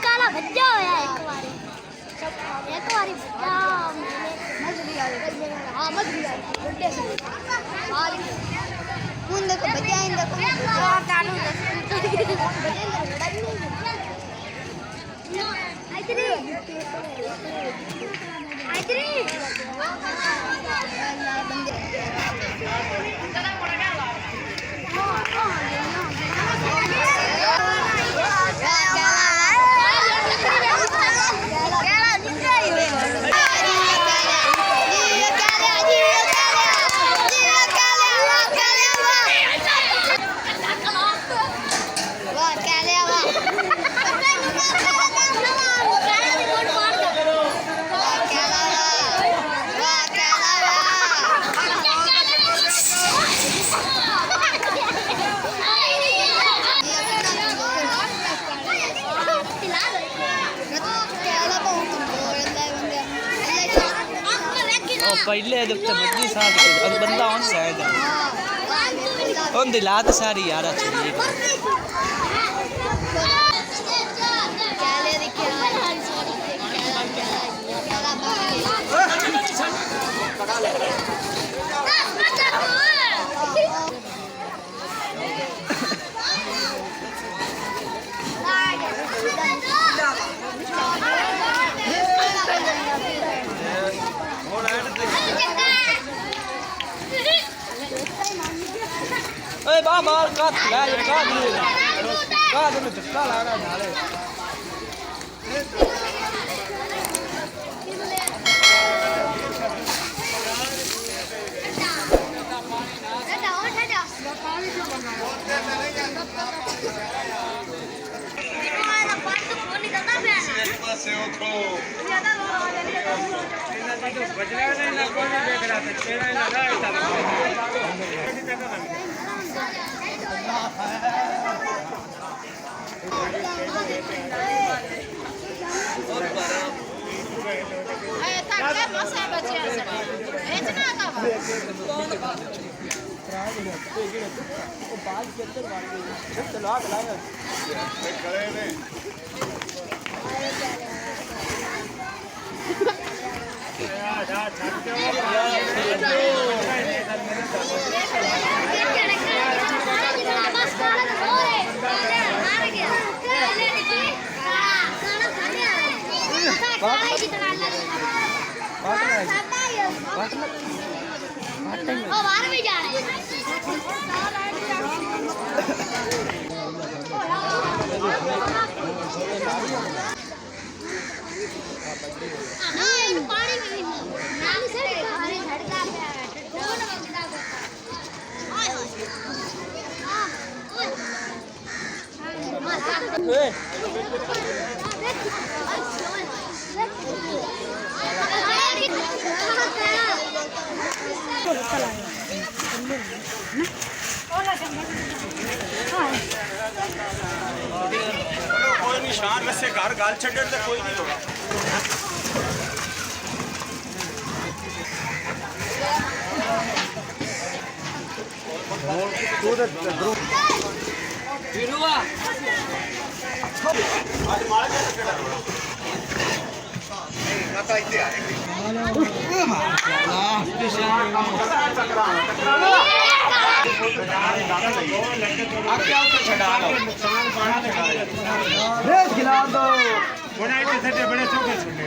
काला बच्चा होया एक बारी बच्चा मछली आ गई हां मछली आ गई बड़े से उन देखो बच्चा इन देखो और चालू आइतरी आइतरी पहले जब तक बद्दी साथ अब बंदा on शायद on दिलात सारी यार अच्छी ओए बाबा का ला का दे झटका लगा रहा झाले बाहर भी जा रहे हैं पानी में नाम से हरे झड़का पे कौन बंदा को कोई निशान वैसे घर गाल छड़े तो कोई नहीं होगा खिला दो बड़े चौके छुड़े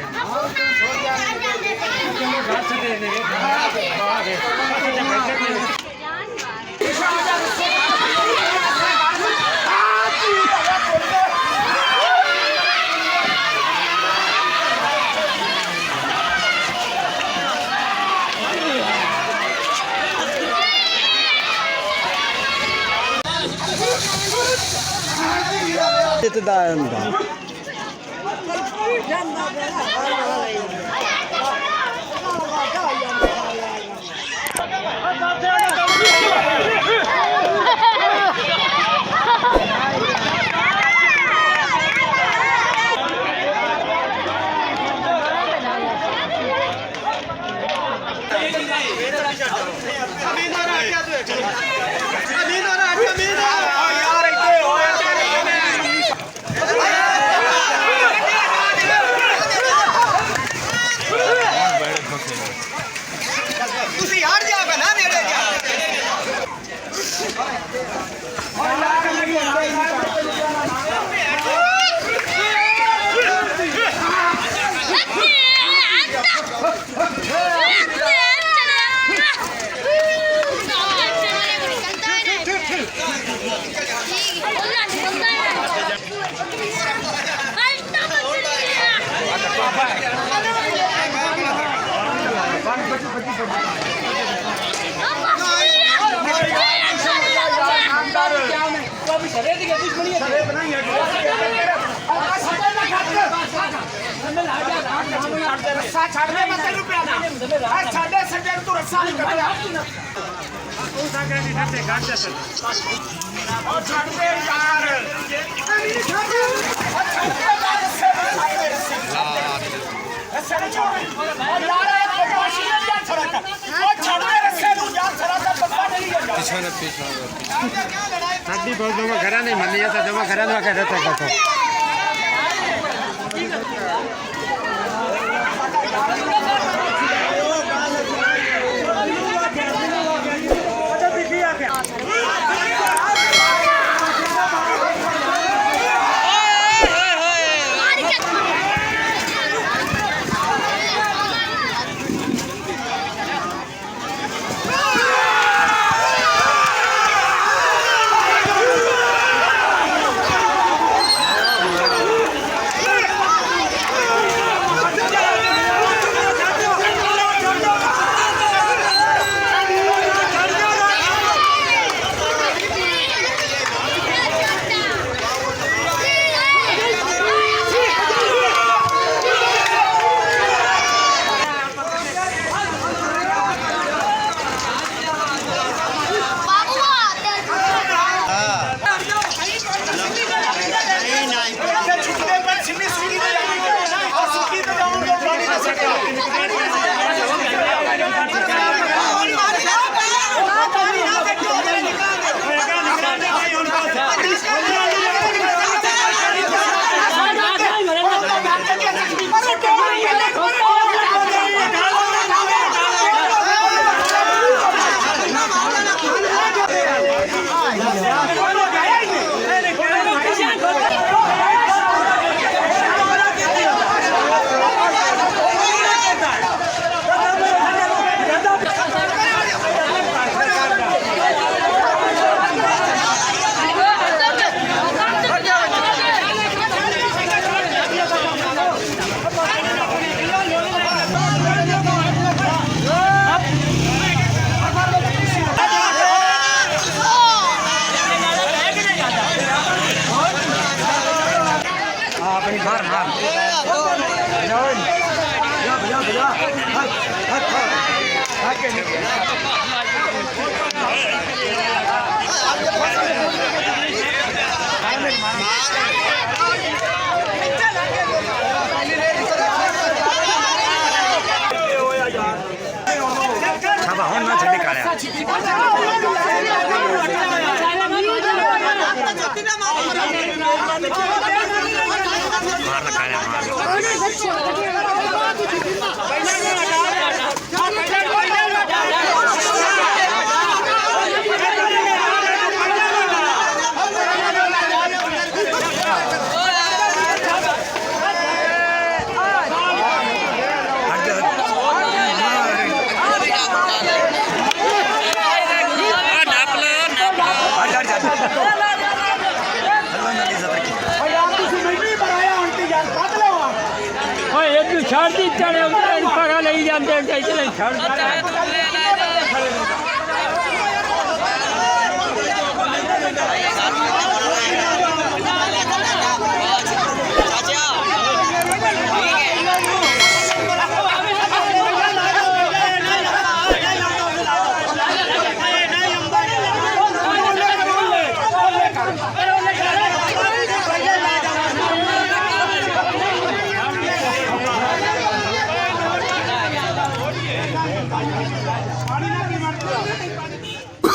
ਜਿੱਤਦਾ ਹੁੰਦਾ ਤੁਸੀਂ ਹਟ ਜਾ ਬਣਾ ਨੇੜੇ ਜਾ ਰੱਸਾ ਛੱਡ ਦੇ ਮੈਂ ਤੈਨੂੰ ਪਿਆਣਾ ਆ ਸਾਡੇ ਸੰਡੇ ਨੂੰ ਤੂੰ ਰੱਸਾ ਨਹੀਂ ਕੱਢਿਆ ਉਹ ਸਾਗਰ ਦੀ ਠੱਟੇ ਕੱਢ ਦੇ ਉਹ ਛੱਡ ਦੇ ਯਾਰ ਰੱਸੇ ਨੂੰ ਛੱਡ ਯਾਰ ਇਹ ਕੋਸ਼ਿਸ਼ ਨਹੀਂ ਛੱਡ ਉਹ ਛੱਡ ਦੇ ਰੱਸੇ ਨੂੰ ਯਾਰ ਛੜਾ ਦਾ ਪੱਕਾ ਨਹੀਂ ਜਾਂਦਾ ਪਿਛਾਣਾ ਸਾਡੀ ਬਹੁਤ ਦਵਾ ਘਰਾਂ ਨਹੀਂ ਮੰਨੀ ਤਾਂ ਦਵਾ ਘਰਾਂ ਦਾ ਕਹਿ ਦਿੱਤਾ ਕਰਤਾ ਛੱਡ ਦਿੱਤਾ ਨੇ ਪਗਾ ਲਈ ਜਾਂਦੇ ਇੱਥੇ ਛੱਡ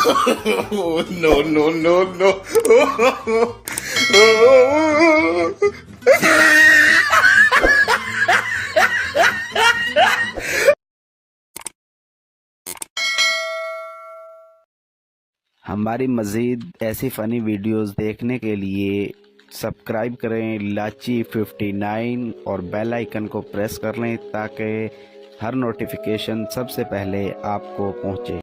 No, no, no, no. हमारी मज़ीद ऐसी फ़नी वीडियोस देखने के लिए सब्सक्राइब करें लाची 59 और बेल आइकन को प्रेस कर लें ताकि हर नोटिफिकेशन सबसे पहले आपको पहुँचे।